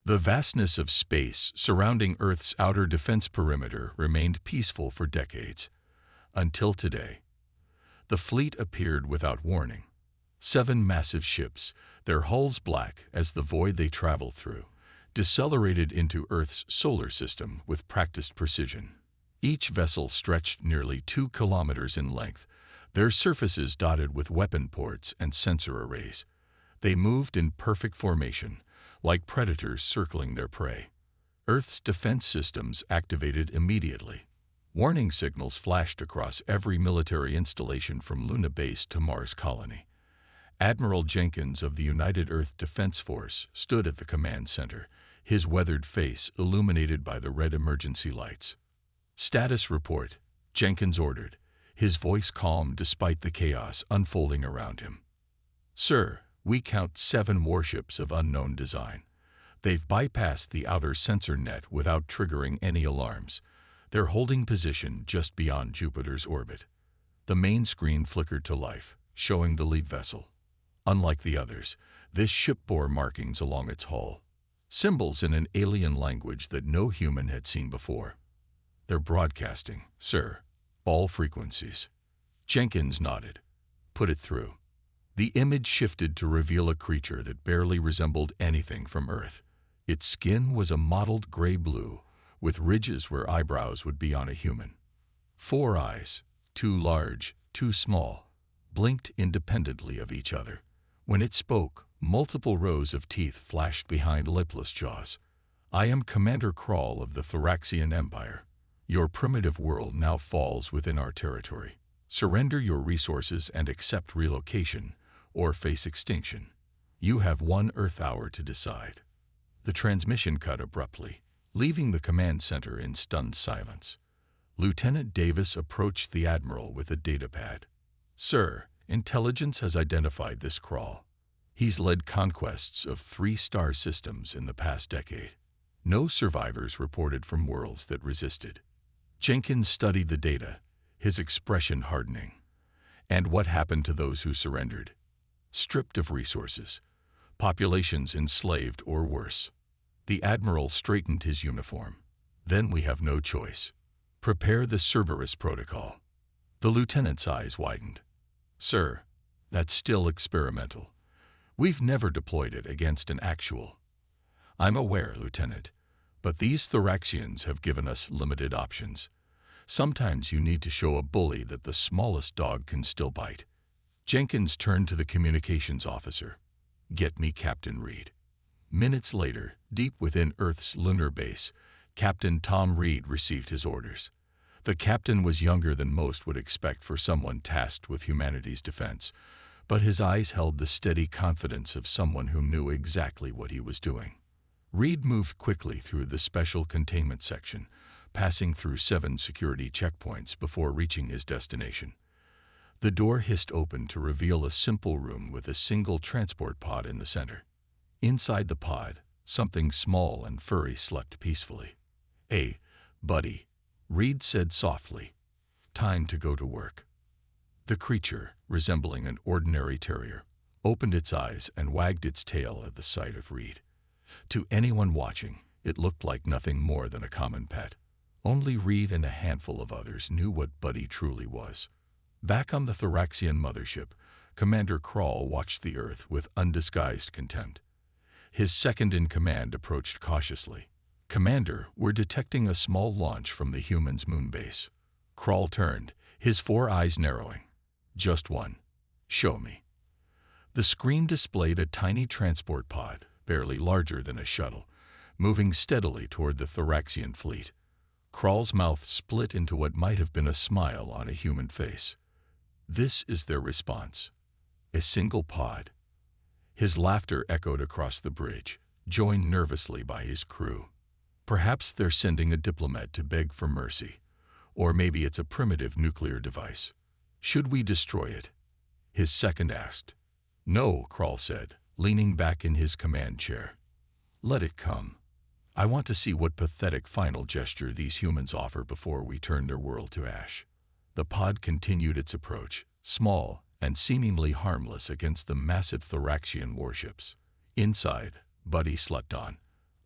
The vastness of space surrounding Earth's outer defense perimeter remained peaceful for decades, until today. The fleet appeared without warning. 7 massive ships, their hulls black as the void they traveled through, decelerated into Earth's solar system with practiced precision. Each vessel stretched nearly 2 kilometers in length, their surfaces dotted with weapon ports and sensor arrays. They moved in perfect formation, like predators circling their prey. Earth's defense systems activated immediately. Warning signals flashed across every military installation from Luna Base to Mars Colony. Admiral Jenkins of the United Earth Defense Force stood at the command center, his weathered face illuminated by the red emergency lights. "Status report," Jenkins ordered, his voice calm despite the chaos unfolding around him. "Sir, we count 7 warships of unknown design. They've bypassed the outer sensor net without triggering any alarms. They're holding position just beyond Jupiter's orbit." The main screen flickered to life, showing the lead vessel. Unlike the others, this ship bore markings along its hull, symbols in an alien language that no human had seen before. "They're broadcasting, sir. All frequencies." Jenkins nodded. "Put it through." The image shifted to reveal a creature that barely resembled anything from Earth. Its skin was a mottled gray-blue, with ridges where eyebrows would be on a human. 4 eyes, 2 large, 2 small, blinked independently of each other. When it spoke, multiple rows of teeth flashed behind lipless jaws. "I am Commander Krall of the Thoraxian Empire. Your primitive world now falls within our territory. Surrender your resources and accept relocation, or face extinction. You have 1 Earth hour to decide." The transmission cut abruptly, leaving the command center in stunned silence. Lieutenant Davis approached the Admiral with a datapad. "Sir, intelligence has identified this Krall. He's led conquests of 3-star systems in the past decade. No survivors reported from worlds that resisted." Jenkins studied the data, his expression hardening. "And what happened to those who surrendered? Stripped of resources, populations enslaved or worse." The Admiral straightened his uniform. "Then we have no choice. Prepare the Cerberus Protocol." The lieutenant's eyes widened. "Sir, that's still experimental. We've never deployed it against an actual." "I'm aware, Lieutenant, but these Thoraxians have given us limited options. Sometimes you need to show a bully that the smallest dog can still bite." Jenkins turned to the communications officer. "Get me Captain Reed." Minutes later, deep within Earth's lunar base, Captain Tom Reed received his orders. The captain was younger than most would expect for someone tasked with humanity's defense, but his eyes held the steady confidence of someone who knew exactly what he was doing. Reed moved quickly through the special containment section, passing through 7 security checkpoints before reaching his destination. The door hissed open to reveal a simple room with a single transport pod in the center. Inside the pod, something small and furry slept peacefully. "Hey, buddy," Reed said softly. "Time to go to work." The creature, resembling an ordinary terrier, opened its eyes and wagged its tail at the sight of Reed. To anyone watching, it looked like nothing more than a common pet. Only Reed and a handful of others knew what Buddy truly was. Back on the Thoraxian mothership, Commander Krall watched the Earth with undisguised contempt. His second-in-command approached cautiously. "Commander, we're detecting a small launch from the humans' moon base." Krall turned, his 4 eyes narrowing. "Just one. Show me." The screen displayed a tiny transport pod, barely larger than a shuttle, moving steadily toward the Thoraxian fleet. Krall's mouth split into what might have been a smile on a human face. "This is their response. A single pod." His laughter echoed across the bridge, joined nervously by his crew. "Perhaps they're sending a diplomat to beg for mercy. Or maybe it's a primitive nuclear device. Should we destroy it?" His second asked. "No," Krall said, leaning back in his command chair. "Let it come. I want to see what pathetic final gesture these humans offer before we turn their world to ash." The pod continued its approach, small and seemingly harmless against the massive Thoraxian warships. Inside, Buddy slept on,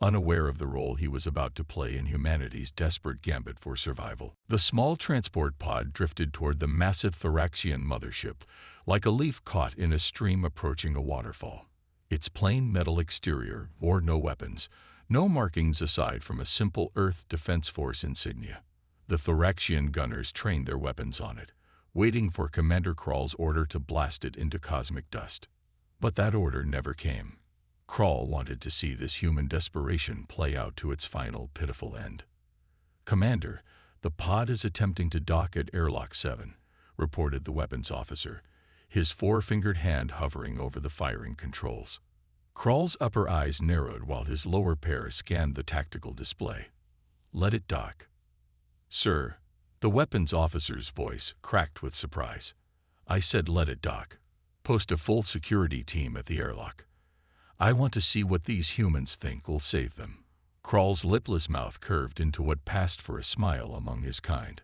unaware of the role he was about to play in humanity's desperate gambit for survival. The small transport pod drifted toward the massive Thoraxian mothership, like a leaf caught in a stream approaching a waterfall. Its plain metal exterior bore no weapons, no markings aside from a simple Earth Defense Force insignia. The Thoraxian gunners trained their weapons on it, waiting for Commander Krall's order to blast it into cosmic dust. But that order never came. Krall wanted to see this human desperation play out to its final, pitiful end. "Commander, the pod is attempting to dock at Airlock 7, reported the weapons officer, his four-fingered hand hovering over the firing controls. Krall's upper eyes narrowed while his lower pair scanned the tactical display. "Let it dock." "Sir," the weapons officer's voice cracked with surprise. "I said let it dock. Post a full security team at the airlock. I want to see what these humans think will save them." Krall's lipless mouth curved into what passed for a smile among his kind.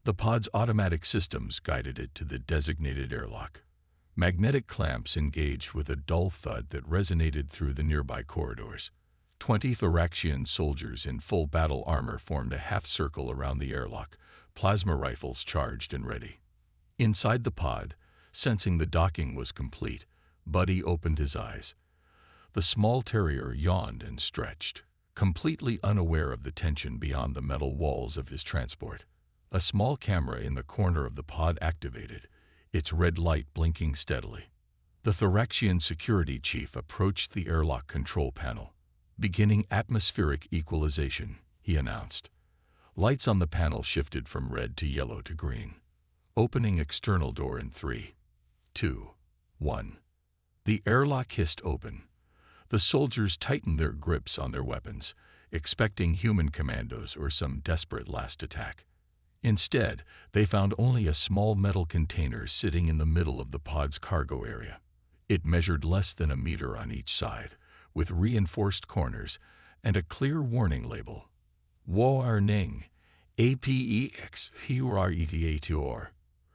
The pod's automatic systems guided it to the designated airlock. Magnetic clamps engaged with a dull thud that resonated through the nearby corridors. 20 Thoraxian soldiers in full battle armor formed a half-circle around the airlock, plasma rifles charged and ready. Inside the pod, sensing the docking was complete, Buddy opened his eyes. The small terrier yawned and stretched, completely unaware of the tension beyond the metal walls of his transport. A small camera in the corner of the pod activated, its red light blinking steadily. The Thoraxian security chief approached the airlock control panel. "Beginning atmospheric equalization," he announced. Lights on the panel shifted from red to yellow to green. "Opening external door in 3, 2, 1. The airlock hissed open. The soldiers tightened their grips on their weapons, expecting human commandos or some desperate last attack. Instead, they found only a small metal container sitting in the middle of the pod's cargo area. It measured less than a meter on each side, with reinforced corners and a clear warning label. "Warning, APEX-HFY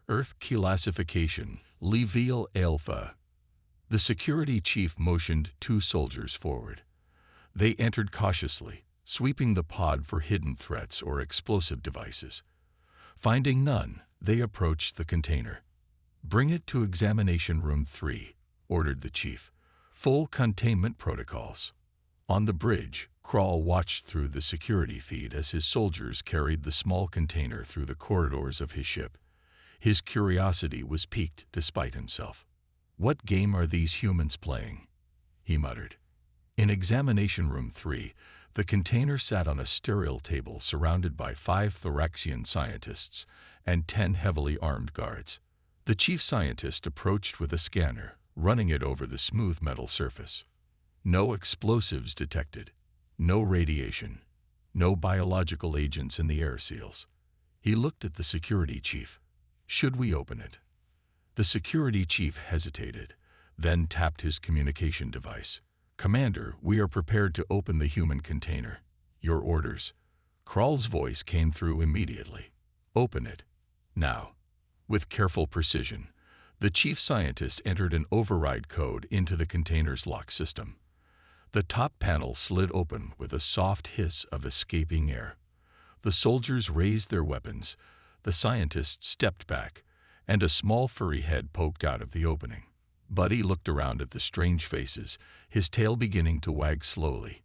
Earth Classification, Level Alpha." The security chief motioned 2 soldiers forward. They entered cautiously, sweeping the pod for hidden threats or explosive devices. Finding none, they approached the container. "Bring it to examination room 3, ordered the chief. "Full containment protocols." On the bridge, Krall watched through the security feed as his soldiers carried the small container through the corridors of his ship. His curiosity was piqued despite himself. "What game are these humans playing?" he muttered. In examination room 3, the container sat on a sterile table surrounded by 5 Thoraxian scientists and 10 heavily armed guards. The chief scientist approached with a scanner, running it over the smooth metal surface. No explosives detected, no radiation, no biological agents in the air seals. He looked at the security chief. "Should we open it?" The security chief hesitated, then tapped his communication device. "Commander, we are prepared to open the human container. Your orders." Krall's voice came through immediately. "Open it. Now." With careful precision, the chief scientist entered an override code into the container's lock system. The top panel slid open with a soft hiss of escaping air. The soldiers raised their weapons, the scientist stepped back, and a small furry head poked out of the opening. Buddy looked around at the strange faces, his tail beginning to wag slowly.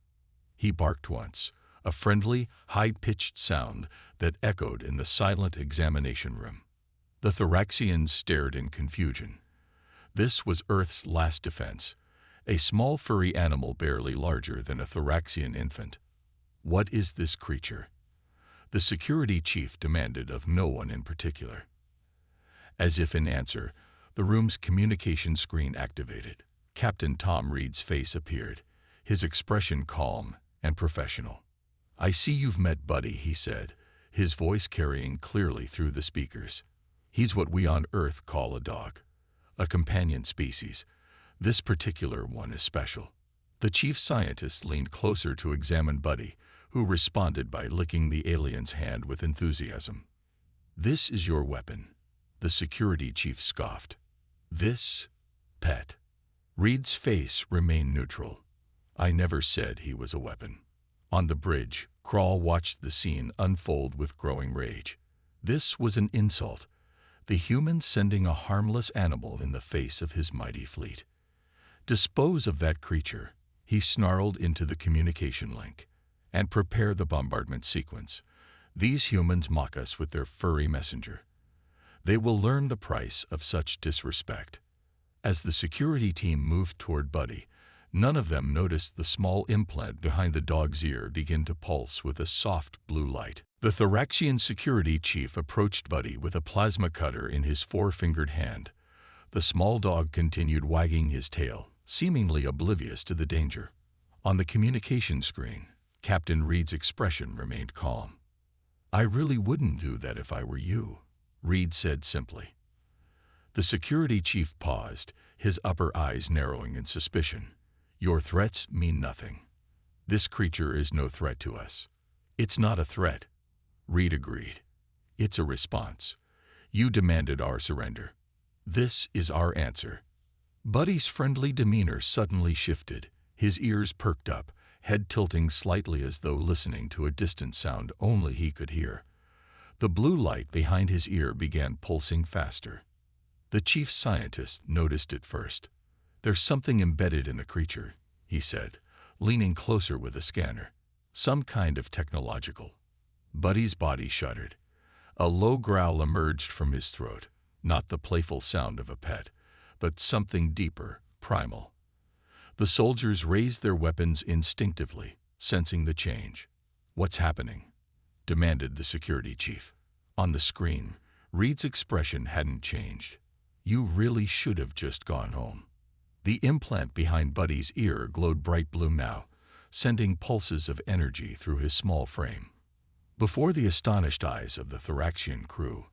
He barked once, a friendly, high-pitched sound that echoed in the silent examination room. The Thoraxians stared in confusion. This was Earth's last defense, a small furry animal barely larger than a Thoraxian infant. "What is this creature?" the security chief demanded of no one in particular. As if in answer, the room's communication screen activated. Captain Tom Reed's face appeared, his expression calm and professional. "I see you've met Buddy," he said, his voice carrying clearly through the speakers. "He's what we on Earth call a dog, a companion species. This particular one is special." The chief scientist leaned closer to examine Buddy, who responded by licking the alien's hand with enthusiasm. "This is your weapon," the security chief scoffed. "This, pet." Reed's face remained neutral. "I never said he was a weapon." On the bridge, Crawl watched the scene unfold with growing rage. This was an insult, the humans sending a harmless animal in the face of his mighty fleet. "Dispose of that creature," he snarled into the communication link, "and prepare the bombardment sequence. These humans mock us with their furry messenger. They will learn the price of such disrespect." As the security team moved toward Buddy, none of them noticed the small implant behind the dog's ear begin to pulse with a soft blue light. The Thoraxian security chief approached Buddy with a plasma cutter in his four-fingered hand. The small dog continued wagging his tail, seemingly oblivious to the danger. On the communication screen, Captain Reed's expression remained calm. "I really wouldn't do that if I were you," Reed said simply. The security chief paused, his upper eyes narrowing in suspicion. "Your threats mean nothing. This creature is no threat to us." "It's not a threat," Reed agreed. "It's a response. You demanded our surrender. This is our answer." Buddy's friendly demeanor suddenly shifted. His ears perked up, head tilting slightly as though listening to a distant sound only he could hear. The blue light behind his ear began pulsing faster. The chief scientist noticed it first. "There's something embedded in the creature," he said, leaning closer with a scanner. "Some kind of technological." Buddy's body shuddered. A low growl emerged from his throat, not the playful sound of a pet, but something deeper, primal. The soldiers raised their weapons instinctively, sensing the change. "What's happening?" demanded the security chief. On the screen, Reed's expression hadn't changed. "You really should have just gone home." The implant behind Buddy's ear glowed bright blue now, sending pulses of energy through his small frame. Before the astonished eyes of the Thoraxian crew,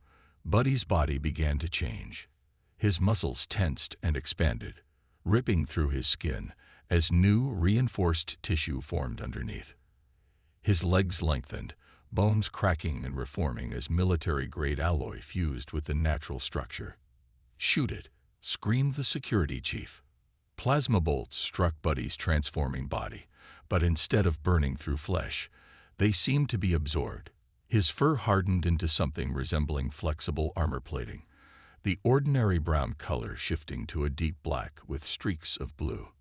Buddy's body began to change. His muscles tensed and expanded, ripping through his skin as new, reinforced tissue formed underneath. His legs lengthened, bones cracking and reforming as military-grade alloy fused with the natural structure. "Shoot it!" screamed the security chief. Plasma bolts struck Buddy's transforming body, but instead of burning through flesh, they seemed to be absorbed. His fur hardened into something resembling flexible armor plating, the ordinary brown color shifting to a deep black with streaks of blue.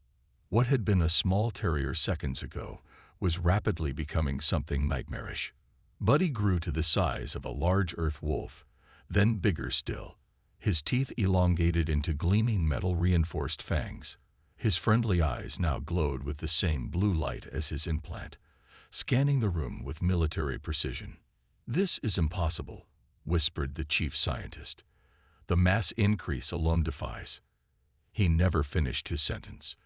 What had been a small terrier seconds ago was rapidly becoming something nightmarish. Buddy grew to the size of a large earth wolf, then bigger still, his teeth elongated into gleaming metal-reinforced fangs. His friendly eyes now glowed with the same blue light as his implant, scanning the room with military precision. "This is impossible," whispered the chief scientist. "The mass increase alone defies." He never finished his sentence.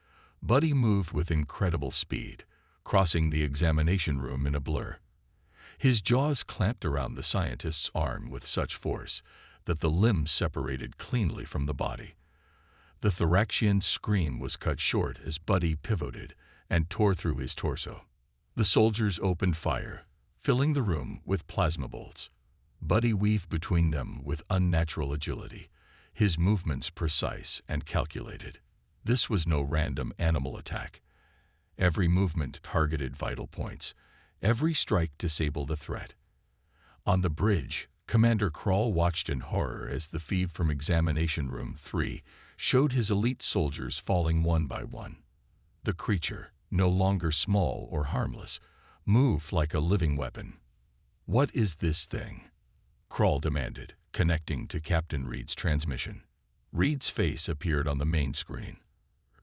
Buddy moved with incredible speed, crossing the examination room in a blur. His jaws clamped around the scientist's arm with such force that the limbs separated cleanly from the body. The Thoraxian's scream was cut short as Buddy pivoted and tore through his torso. The soldiers opened fire, filling the room with plasma bolts. Buddy weaved between them with unnatural agility, his movements precise and calculated. This was no random animal attack. Every movement targeted vital points. Every strike disabled the threat. On the bridge, Commander Crawl watched in horror as the feed from Examination Room 3 showed his elite soldiers falling one by one. The creature, no longer small or harmless, moved like a living weapon. "What is this thing?" Crawl demanded, connecting to Captain Reed's transmission. Reed's face appeared on the main screen.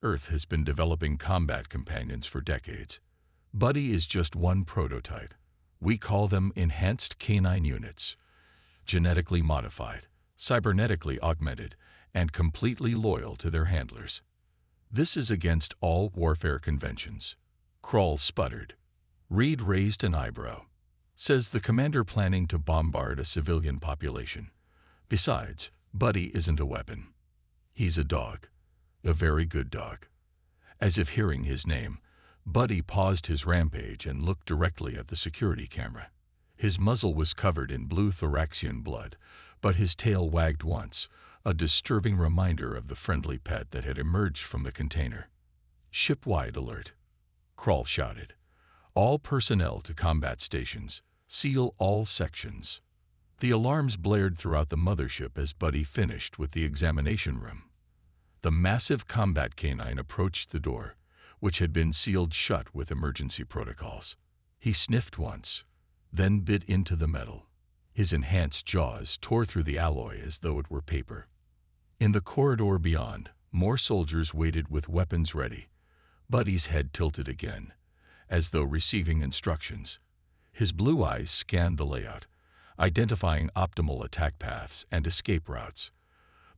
"Earth has been developing combat companions for decades. Buddy is just one prototype. We call them enhanced canine units. Genetically modified, cybernetically augmented, and completely loyal to their handlers. This is against all warfare conventions." Crawl sputtered. Reed raised an eyebrow. "Says the commander planning to bombard a civilian population. Besides, Buddy isn't a weapon. He's a dog. A very good dog." As if hearing his name, Buddy paused his rampage and looked directly at the security camera. His muzzle was covered in blue Thoraxian blood, but his tail wagged once, a disturbing reminder of the friendly pet that had emerged from the container. "Ship-wide alert," Crawl shouted. All personnel to combat stations. Seal all sections. The alarms blared throughout the mothership as Buddy finished with the examination room. The massive combat canine approached the door, which had been sealed shut with emergency protocols. He sniffed once, then bit into the metal. His enhanced jaws tore through the alloy as though it were paper. In the corridor beyond, more soldiers waited with weapons ready. Buddy's head tilted again, as though receiving instructions. His blue eyes scanned the layout, identifying optimal attack paths and escape routes.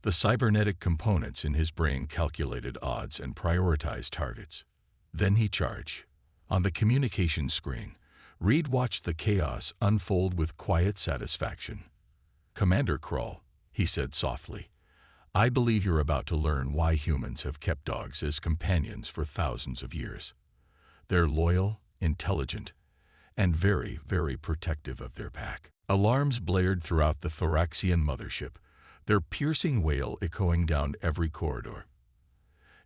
The cybernetic components in his brain calculated odds and prioritized targets. Then he charged. On the communication screen, Reed watched the chaos unfold with quiet satisfaction. "Commander Kroll," he said softly, "I believe you're about to learn why humans have kept dogs as companions for thousands of years. They're loyal, intelligent, and very, very protective of their pack." Alarms blared throughout the Thoraxian mothership, their piercing wail echoing down every corridor.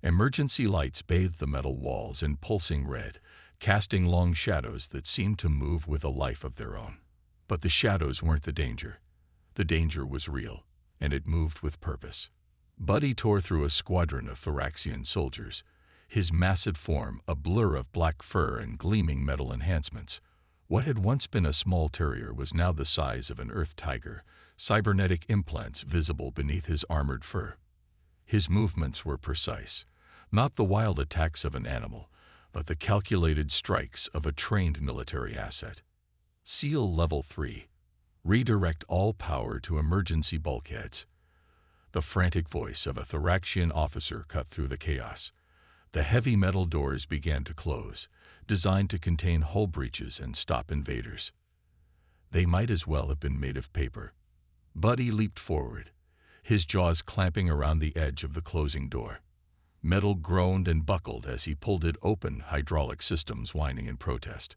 Emergency lights bathed the metal walls in pulsing red, casting long shadows that seemed to move with a life of their own. But the shadows weren't the danger. The danger was real, and it moved with purpose. Buddy tore through a squadron of Thoraxian soldiers, his massive form a blur of black fur and gleaming metal enhancements. What had once been a small terrier was now the size of an earth tiger, cybernetic implants visible beneath his armored fur. His movements were precise, not the wild attacks of an animal, but the calculated strikes of a trained military asset. Seal Level 3. Redirect all power to emergency bulkheads. The frantic voice of a Thoraxian officer cut through the chaos. The heavy metal doors began to close, designed to contain hull breaches and stop invaders. They might as well have been made of paper. Buddy leaped forward, his jaws clamping around the edge of the closing door. Metal groaned and buckled as he pulled it open, hydraulic systems whining in protest.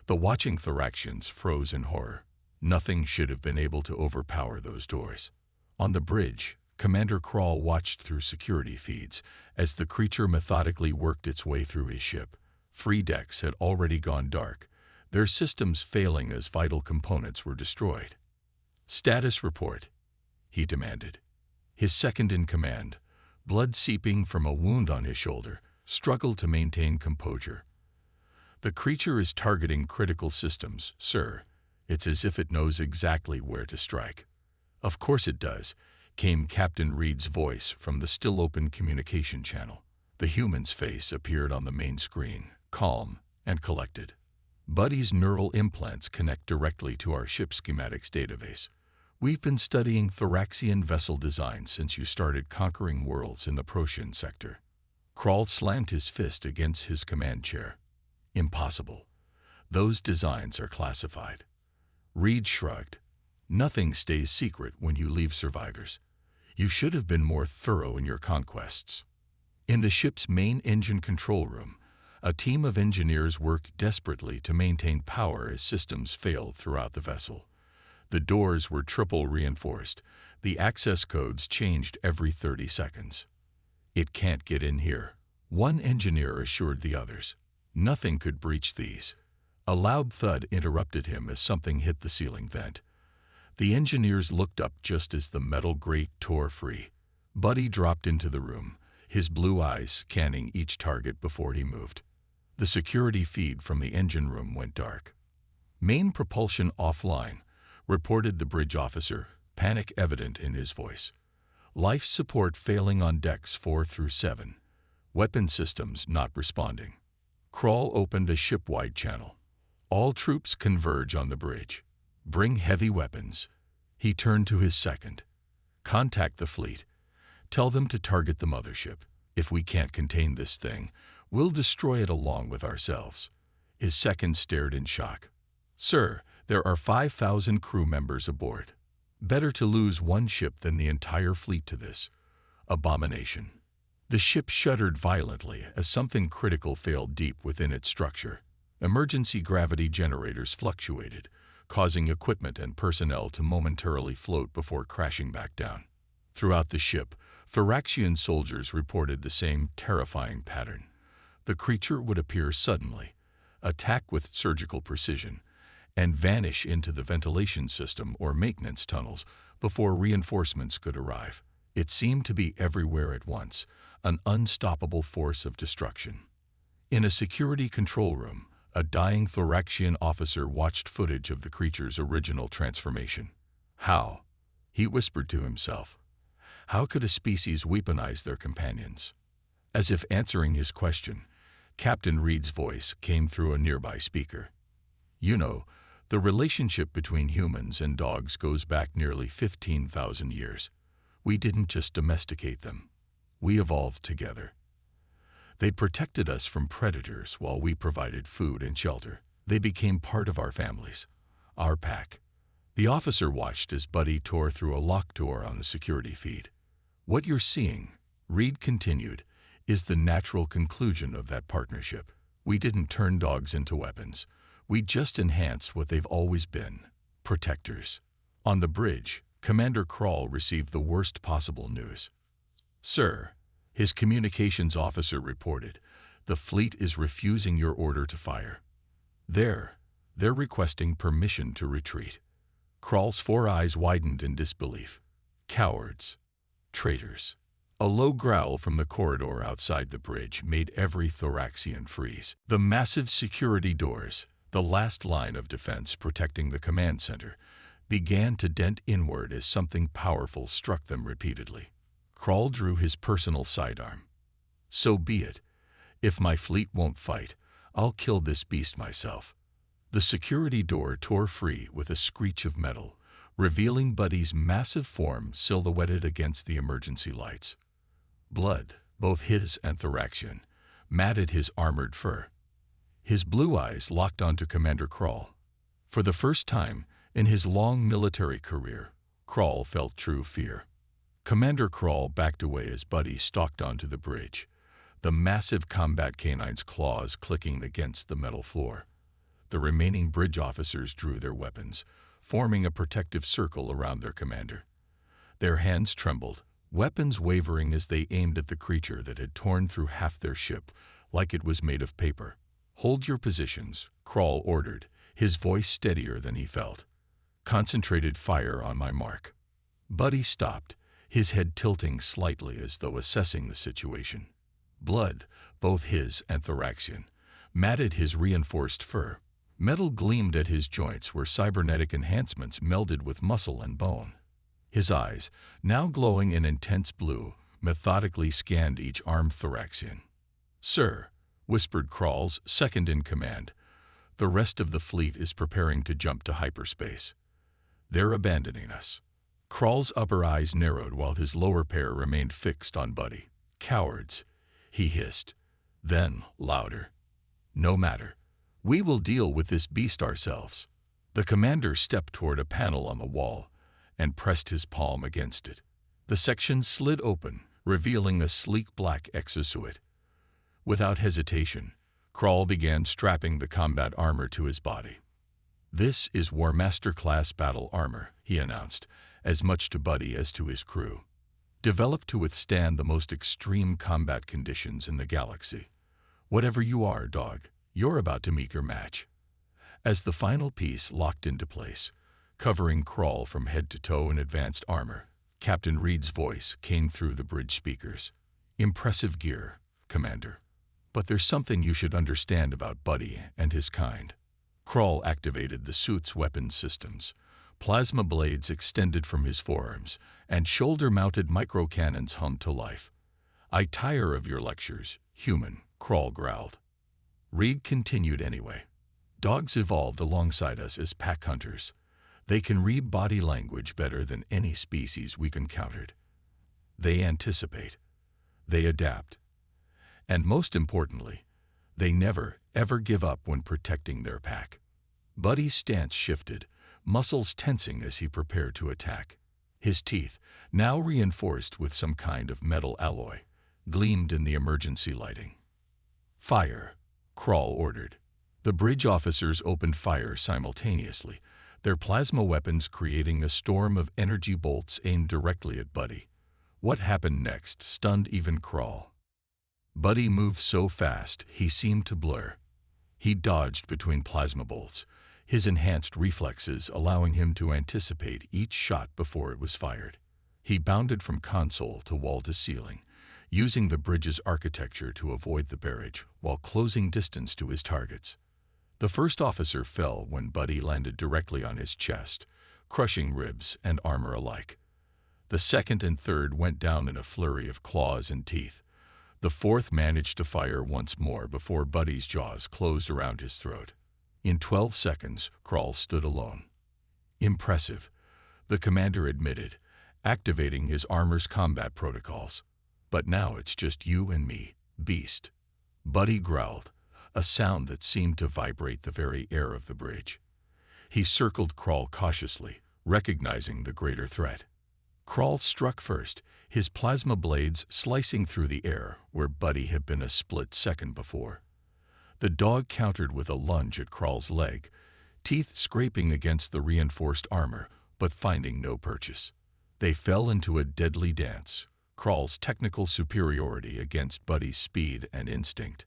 The watching Thoraxians froze in horror. Nothing should have been able to overpower those doors. On the bridge, Commander Kroll watched through security feeds as the creature methodically worked its way through his ship. 3 decks had already gone dark, their systems failing as vital components were destroyed. "Status report," he demanded. His second-in-command, blood seeping from a wound on his shoulder, struggled to maintain composure. "The creature is targeting critical systems, sir. It's as if it knows exactly where to strike." "Of course it does," came Captain Reed's voice from the still-open communication channel. The human's face appeared on the main screen, calm and collected. "Buddy's neural implants connect directly to our ship schematics database. We've been studying Thoraxian vessel design since you started conquering worlds in the Protean sector." Kroll slammed his fist against his command chair. "Impossible. Those designs are classified." Reed shrugged. "Nothing stays secret when you leave survivors. You should have been more thorough in your conquests." In the ship's main engine control room, a team of engineers worked desperately to maintain power as systems failed throughout the vessel. The doors were triple reinforced. The access codes changed every 30 seconds. "It can't get in here," one engineer assured the others. "Nothing could breach these." A loud thud interrupted him as something hit the ceiling vent. The engineers looked up just as the metal grate tore free. Buddy dropped into the room, his blue eyes scanning each target before he moved. The security feed from the engine room went dark. "Main propulsion offline," reported the bridge officer, panic evident in his voice. "Life support failing on decks 4 through 7. Weapon systems not responding." Kroll opened a ship-wide channel. "All troops converge on the bridge. Bring heavy weapons." He turned to his second. "Contact the fleet. Tell them to target the mothership. If we can't contain this thing, we'll destroy it along with ourselves." His second stared in shock. "Sir, there are 5,000 crew members aboard. Better to lose one ship than the entire fleet to this abomination." The ship shuddered violently as something critical failed deep within its structure. Emergency gravity generators fluctuated, causing equipment and personnel to momentarily float before crashing back down. Throughout the ship, Thoraxian soldiers reported the same terrifying pattern. The creature would appear suddenly, attack with surgical precision, and vanish into the ventilation system or maintenance tunnels before reinforcements could arrive. It seemed to be everywhere at once, an unstoppable force of destruction. In a security control room, a dying Thoraxian officer watched footage of the creature's original transformation. How? He whispered to himself. How could a species weaponize their companions? As if answering his question, Captain Reed's voice came through a nearby speaker. You know, the relationship between humans and dogs goes back nearly 15,000 years. We didn't just domesticate them. We evolved together. They protected us from predators while we provided food and shelter. They became part of our families, our pack. The officer watched as Buddy tore through a locked door on the security feed. What you're seeing, Reed continued, is the natural conclusion of that partnership. We didn't turn dogs into weapons. We just enhanced what they've always been, protectors. On the bridge, Commander Krall received the worst possible news. Sir, his communications officer reported, the fleet is refusing your order to fire. They're requesting permission to retreat. Krall's 4 eyes widened in disbelief. Cowards. Traitors. A low growl from the corridor outside the bridge made every Thoraxian freeze. The massive security doors, the last line of defense protecting the command center, began to dent inward as something powerful struck them repeatedly. Krall drew his personal sidearm. So be it. If my fleet won't fight, I'll kill this beast myself. The security door tore free with a screech of metal, revealing Buddy's massive form silhouetted against the emergency lights. Blood, both his and Thoraxian, matted his armored fur. His blue eyes locked onto Commander Krall. For the first time in his long military career, Krall felt true fear. Commander Krall backed away as Buddy stalked onto the bridge, the massive combat canine's claws clicking against the metal floor. The remaining bridge officers drew their weapons, forming a protective circle around their commander. Their hands trembled, weapons wavering as they aimed at the creature that had torn through half their ship like it was made of paper. Hold your positions, Krall ordered, his voice steadier than he felt. Concentrated fire on my mark. Buddy stopped, his head tilting slightly as though assessing the situation. Blood, both his and Thoraxian, matted his reinforced fur. Metal gleamed at his joints where cybernetic enhancements melded with muscle and bone. His eyes, now glowing in intense blue, methodically scanned each armed Thoraxian. Sir, whispered Krall's second-in-command, the rest of the fleet is preparing to jump to hyperspace. They're abandoning us. Krall's upper eyes narrowed while his lower pair remained fixed on Buddy. Cowards, he hissed. Then, louder. No matter. We will deal with this beast ourselves. The commander stepped toward a panel on the wall and pressed his palm against it. The section slid open, revealing a sleek black exosuit. Without hesitation, Krall began strapping the combat armor to his body. This is War Master-class battle armor, he announced, as much to Buddy as to his crew. Developed to withstand the most extreme combat conditions in the galaxy. Whatever you are, dog, you're about to meet your match. As the final piece locked into place, covering Krall from head to toe in advanced armor, Captain Reed's voice came through the bridge speakers. Impressive gear, Commander. But there's something you should understand about Buddy and his kind. Krall activated the suit's weapons systems. Plasma blades extended from his forearms, and shoulder-mounted microcannons hummed to life. I tire of your lectures, human, Krall growled. Reed continued anyway. Dogs evolved alongside us as pack hunters. They can read body language better than any species we've encountered. They anticipate. They adapt. And most importantly, they never, ever give up when protecting their pack. Buddy's stance shifted, muscles tensing as he prepared to attack. His teeth, now reinforced with some kind of metal alloy, gleamed in the emergency lighting. Fire, Krall ordered. The bridge officers opened fire simultaneously, their plasma weapons creating a storm of energy bolts aimed directly at Buddy. What happened next stunned even Krall. Buddy moved so fast he seemed to blur. He dodged between plasma bolts, his enhanced reflexes allowing him to anticipate each shot before it was fired. He bounded from console to wall to ceiling, using the bridge's architecture to avoid the barrage while closing distance to his targets. The first officer fell when Buddy landed directly on his chest, crushing ribs and armor alike. The second and third went down in a flurry of claws and teeth. The fourth managed to fire once more before Buddy's jaws closed around his throat. In 12 seconds, Krall stood alone. Impressive, the commander admitted, activating his armor's combat protocols. But now it's just you and me, beast. Buddy growled, a sound that seemed to vibrate the very air of the bridge. He circled Krall cautiously, recognizing the greater threat. Krall struck first, his plasma blades slicing through the air where Buddy had been a split second before. The dog countered with a lunge at Krall's leg, teeth scraping against the reinforced armor, but finding no purchase. They fell into a deadly dance, Krall's technical superiority against Buddy's speed and instinct.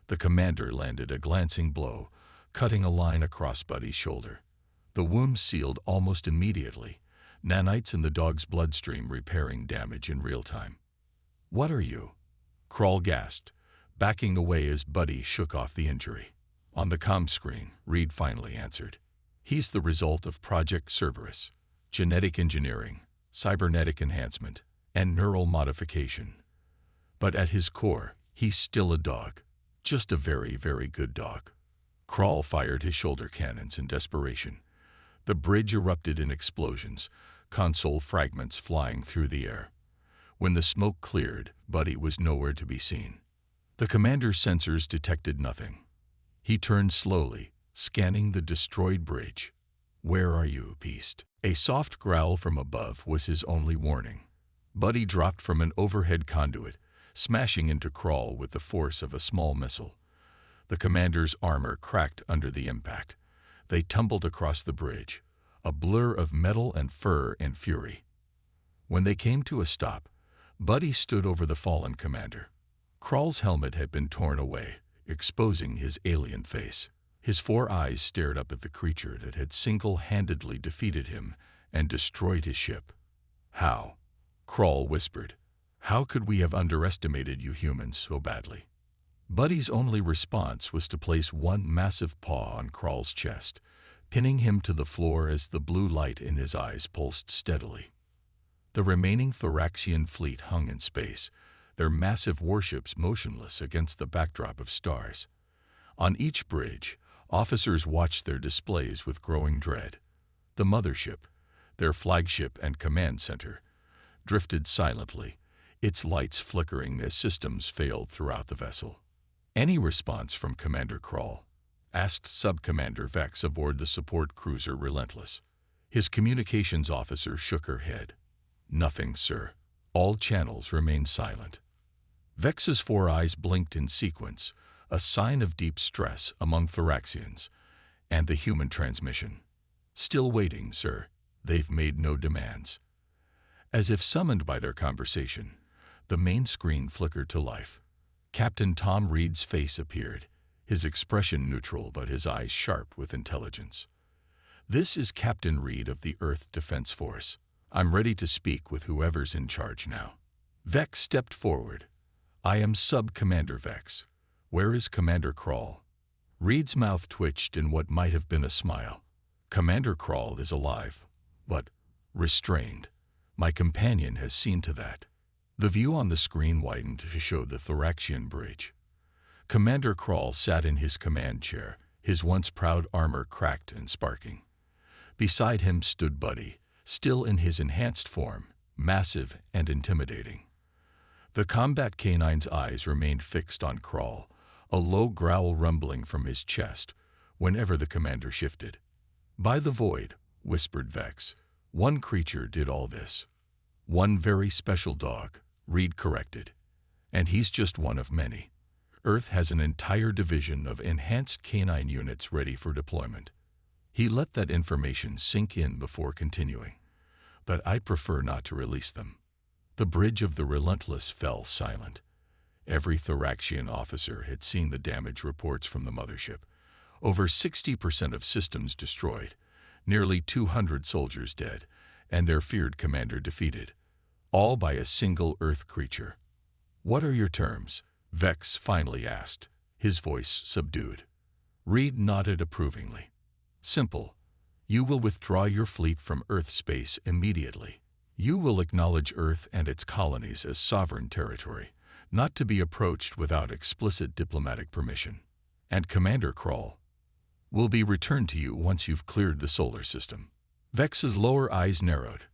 The commander landed a glancing blow, cutting a line across Buddy's shoulder. The wound sealed almost immediately, nanites in the dog's bloodstream repairing damage in real time. "What are you?" Krall gasped, backing away as Buddy shook off the injury. On the comm screen, Reed finally answered. "He's the result of Project Cerberus, genetic engineering, cybernetic enhancement, and neural modification. But at his core, he's still a dog, just a very, very good dog." Krall fired his shoulder cannons in desperation. The bridge erupted in explosions, console fragments flying through the air. When the smoke cleared, Buddy was nowhere to be seen. The commander's sensors detected nothing. He turned slowly, scanning the destroyed bridge. "Where are you, beast?" A soft growl from above was his only warning. Buddy dropped from an overhead conduit, smashing into Krall with the force of a small missile. The commander's armor cracked under the impact. They tumbled across the bridge, a blur of metal and fur and fury. When they came to a stop, Buddy stood over the fallen commander. Krall's helmet had been torn away, exposing his alien face. His 4 eyes stared up at the creature that had single-handedly defeated him and destroyed his ship. "How?" Krall whispered. "How could we have underestimated you humans so badly?" Buddy's only response was to place one massive paw on Krall's chest, pinning him to the floor as the blue light in his eyes pulsed steadily. The remaining Thoraxian fleet hung in space, their massive warships motionless against the backdrop of stars. On each bridge, officers watched their displays with growing dread. The mothership, their flagship and command center, drifted silently, its lights flickering as systems failed throughout the vessel. "Any response from Commander Krall?" asked Sub-Commander Vex aboard the support cruiser Relentless. His communications officer shook her head. "Nothing, sir. All channels remain silent." Vex's 4 eyes blinked in sequence, a sign of deep stress among Thoraxians, and the human transmission. "Still waiting, sir. They've made no demands." As if summoned by their conversation, the main screen flickered to life. Captain Tom Reed's face appeared, his expression neutral but his eyes sharp with intelligence. "This is Captain Reed of the Earth Defense Force. I'm ready to speak with whoever's in charge now." Vex stepped forward. "I am Sub-Commander Vex. Where is Commander Krall?" Reed's mouth twitched in what might have been a smile. "Commander Krall is alive, but restrained. My companion has seen to that." The view on the screen widened to show the Thoraxian bridge. Commander Krall sat in his command chair, his once proud armor cracked and sparking. Beside him stood Buddy, still in his enhanced form, massive and intimidating. The combat canine's eyes remained fixed on Krall, a low growl rumbling from his chest whenever the commander shifted. "By the void," whispered Vex. "One creature did all this." "One very special dog," Reed corrected. "And he's just one of many. Earth has an entire division of enhanced canine units ready for deployment." He let that information sink in before continuing. "But I'd prefer not to release them." The bridge of the Relentless fell silent. Every Thoraxian officer had seen the damage reports from the mothership. Over 60% of systems destroyed, nearly 200 soldiers dead, and their feared commander defeated, all by a single Earth creature. "What are your terms?" Vex finally asked, his voice subdued. Reed nodded approvingly. "Simple. You will withdraw your fleet from Earth space immediately. You will acknowledge Earth and its colonies as sovereign territory, not to be approached without explicit diplomatic permission. And Commander Krall will be returned to you once you've cleared the solar system." Vex's lower eyes narrowed.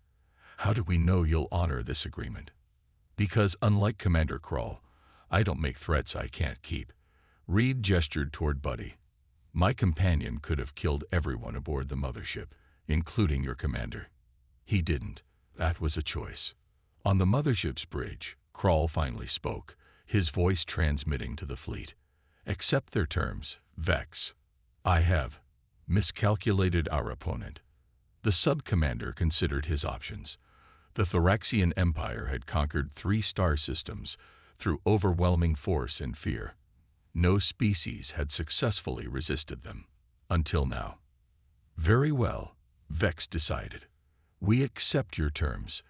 "How do we know you'll honor this agreement?" "Because, unlike Commander Krall, I don't make threats I can't keep." Reed gestured toward Buddy. "My companion could have killed everyone aboard the mothership, including your commander. He didn't. That was a choice." On the mothership's bridge, Krall finally spoke, his voice transmitting to the fleet. "Accept their terms, Vex. I have miscalculated our opponent." The sub-commander considered his options. The Thoraxian Empire had conquered 3 star systems through overwhelming force and fear. No species had successfully resisted them. Until now. "Very well," Vex decided. "We accept your terms.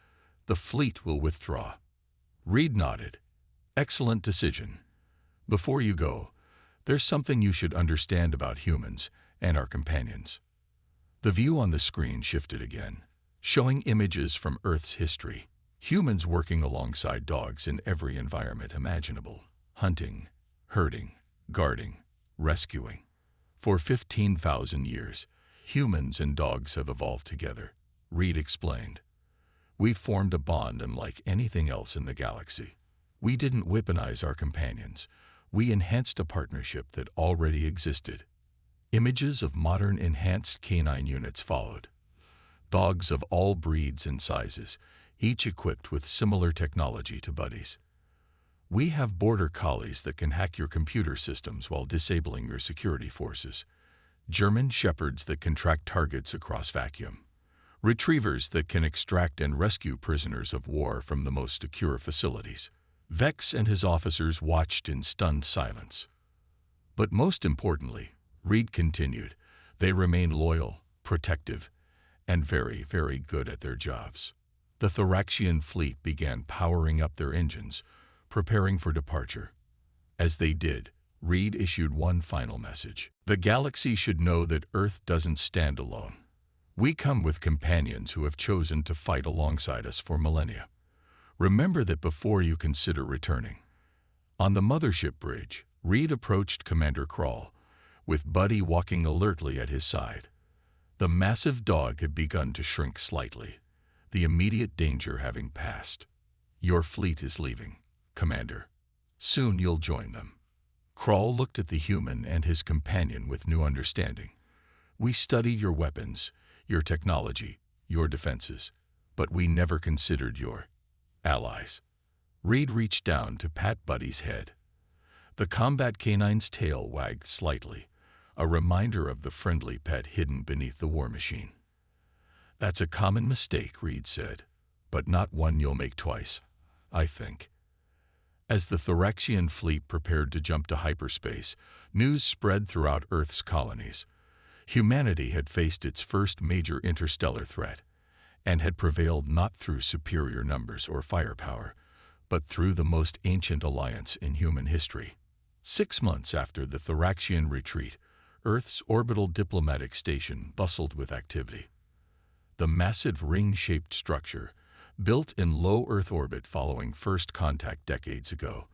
The fleet will withdraw." Reed nodded. "Excellent decision. Before you go, there's something you should understand about humans and our companions." The view on the screen shifted again, showing images from Earth's history. Humans working alongside dogs in every environment imaginable. Hunting, herding, guarding, rescuing. For 15,000 years, humans and dogs have evolved together, Reed explained. "We've formed a bond unlike anything else in the galaxy. We didn't weaponize our companions. We enhanced a partnership that already existed." Images of modern enhanced canine units followed. Dogs of all breeds and sizes, each equipped with similar technology to Buddy's. "We have border collies that can hack your computer systems while disabling your security forces. German shepherds that can track targets across vacuum. Retrievers that can extract and rescue prisoners of war from the most secure facilities." Vex and his officers watched in stunned silence. "But most importantly," Reed continued, "they remain loyal, protective, and very, very good at their jobs." The Thoraxian fleet began powering up their engines, preparing for departure. As they did, Reed issued one final message. "The galaxy should know that Earth doesn't stand alone. We come with companions who have chosen to fight alongside us for millennia. Remember that before you consider returning." On the mothership bridge, Reed approached Commander Krall, with Buddy walking alertly at his side. The massive dog had begun to shrink slightly, the immediate danger having passed. "Your fleet is leaving, Commander. Soon you'll join them." Krall looked at the human and his companion with new understanding. "We studied your weapons, your technology, your defenses, but we never considered your allies." Reed reached down to pat Buddy's head. The combat canine's tail wagged slightly, a reminder of the friendly pet hidden beneath the war machine. "That's a common mistake," Reed said, "but not one you'll make twice, I think." As the Thoraxian fleet prepared to jump to hyperspace, news spread throughout Earth's colonies. Humanity had faced its first major interstellar threat, and had prevailed not through superior numbers or firepower, but through the most ancient alliance in human history. 6 months after the Thoraxian retreat, Earth's orbital diplomatic station bustled with activity. The massive ring-shaped structure, built in low Earth orbit following first contact decades ago,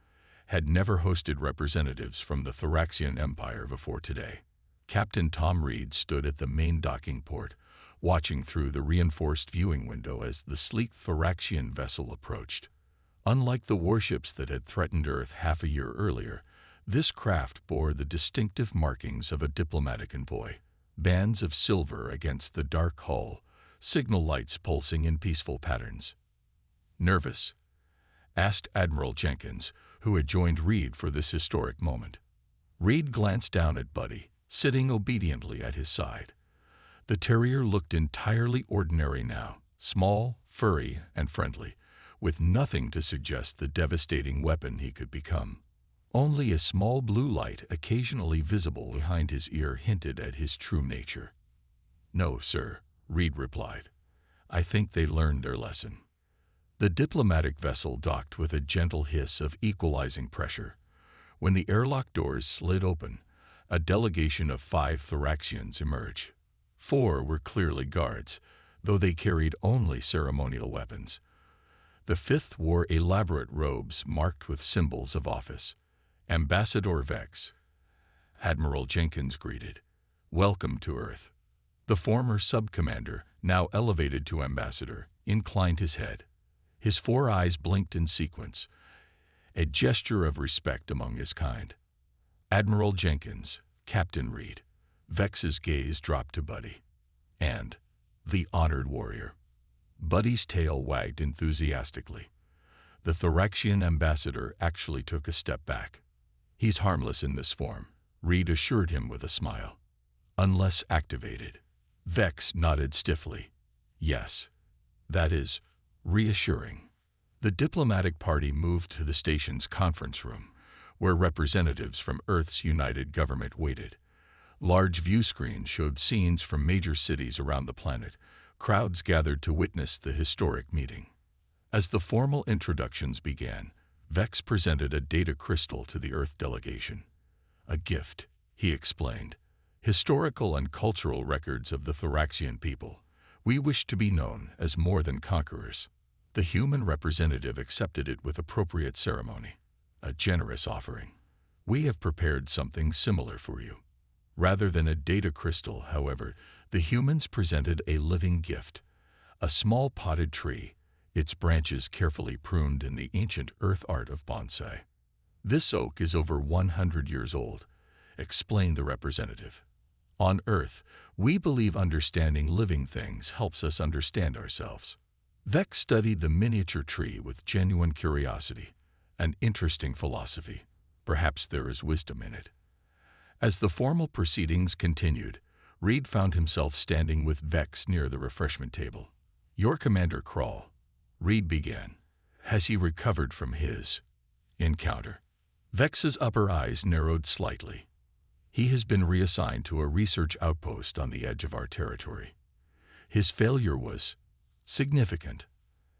had never hosted representatives from the Thoraxian Empire before today. Captain Tom Reed stood at the main docking port, watching through the reinforced viewing window as the sleek Thoraxian vessel approached. Unlike the warships that had threatened Earth half a year earlier, this craft bore the distinctive markings of a diplomatic envoy. Bands of silver against the dark hull, signal lights pulsing in peaceful patterns. "Nervous?" asked Admiral Jenkins, who had joined Reed for this historic moment. Reed glanced down at Buddy, sitting obediently at his side. The terrier looked entirely ordinary now, small, furry, and friendly, with nothing to suggest the devastating weapon he could become. Only a small blue light occasionally visible behind his ear hinted at his true nature. "No, sir," Reed replied. "I think they learned their lesson." The diplomatic vessel docked with a gentle hiss of equalizing pressure. When the airlock doors slid open, a delegation of 5 Thoraxians emerged. 4 were clearly guards, though they carried only ceremonial weapons. The 5th wore elaborate robes marked with symbols of office. Ambassador Vex, Admiral Jenkins greeted. "Welcome to Earth." The former sub-commander, now elevated to ambassador, inclined his head. His 4 eyes blinked in sequence, a gesture of respect among his kind. "Admiral Jenkins, Captain Reed." Vex's gaze dropped to Buddy. "And the honored warrior." Buddy's tail wagged enthusiastically. The Thoraxian ambassador actually took a step back. "He's harmless in this form," Reed assured him with a smile. "Unless activated." Vex nodded stiffly. "Yes, that is reassuring." The diplomatic party moved to the station's conference room, where representatives from Earth's united government waited. Large view screens showed scenes from major cities around the planet. Crowds gathered to witness the historic meeting. As the formal introductions began, Vex presented a data crystal to the Earth delegation. "A gift," he explained. "Historical and cultural records of the Thoraxian people. We wish to be known as more than conquerors." The human representative accepted it with appropriate ceremony. "A generous offering. We have prepared something similar for you." Rather than a data crystal, however, the humans presented a living gift, a small potted tree, its branches carefully pruned in the ancient earth art of bonsai. "This oak is over 100 years old," explained the representative. "On Earth, we believe understanding living things helps us understand ourselves." Vex studied the miniature tree with genuine curiosity. An interesting philosophy. Perhaps there is wisdom in it. As the formal proceedings continued, Reed found himself standing with Vex near the refreshment table. "Your Commander Krall," Reed began. "Has he recovered from his encounter?" Vex's upper eyes narrowed slightly. "He has been reassigned to a research outpost on the edge of our territory. His failure was significant.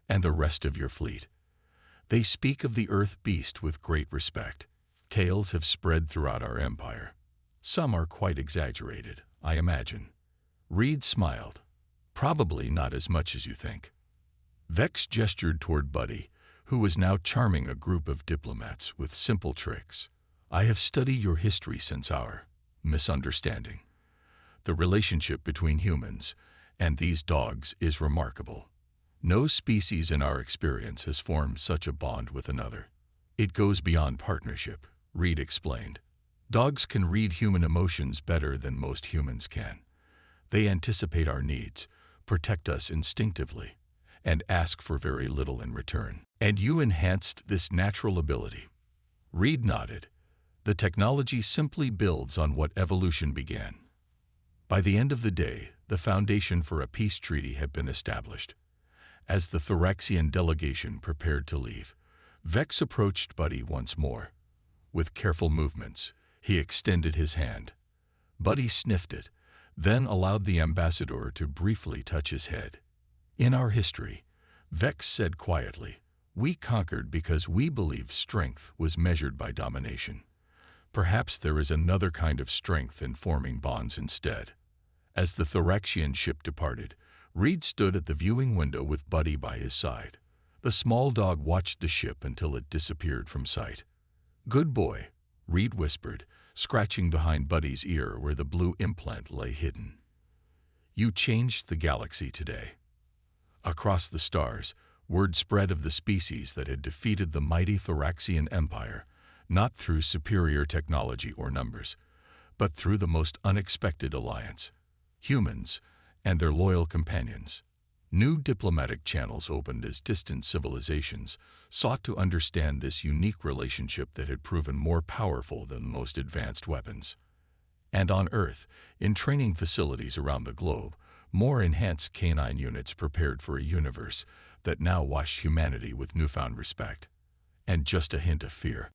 And the rest of your fleet. They speak of the Earth Beast with great respect. Tales have spread throughout our empire. Some are quite exaggerated, I imagine." Reed smiled. "Probably not as much as you think." Vex gestured toward Buddy, who was now charming a group of diplomats with simple tricks. "I have studied your history since our misunderstanding. The relationship between humans and these dogs is remarkable. No species in our experience has formed such a bond with another. It goes beyond partnership," Reed explained. "Dogs can read human emotions better than most humans can. They anticipate our needs, protect us instinctively, and ask for very little in return. And you enhanced this natural ability." Reed nodded. "The technology simply builds on what evolution began." By the end of the day, the foundation for a peace treaty had been established. As the Thoraxian delegation prepared to leave, Vex approached Buddy once more. With careful movements, he extended his hand. Buddy sniffed it, then allowed the ambassador to briefly touch his head. "In our history," Vex said quietly, "we conquered because we believed strength was measured by domination. Perhaps there is another kind of strength in forming bonds instead." As the Thoraxian ship departed, Reed stood at the viewing window with Buddy by his side. The small dog watched the ship until it disappeared from sight. "Good boy," Reed whispered, scratching behind Buddy's ear where the blue implant lay hidden. "You changed the galaxy today." Across the stars, word spread of the species that had defeated the mighty Thoraxian Empire, not through superior technology or numbers, but through the most unexpected alliance. Humans and their loyal companions. New diplomatic channels opened as distant civilizations sought to understand this unique relationship that had proven more powerful than the most advanced weapons. And on Earth, in training facilities around the globe, more enhanced canine units prepared for a universe that now watched humanity with newfound respect. And just a hint of fear.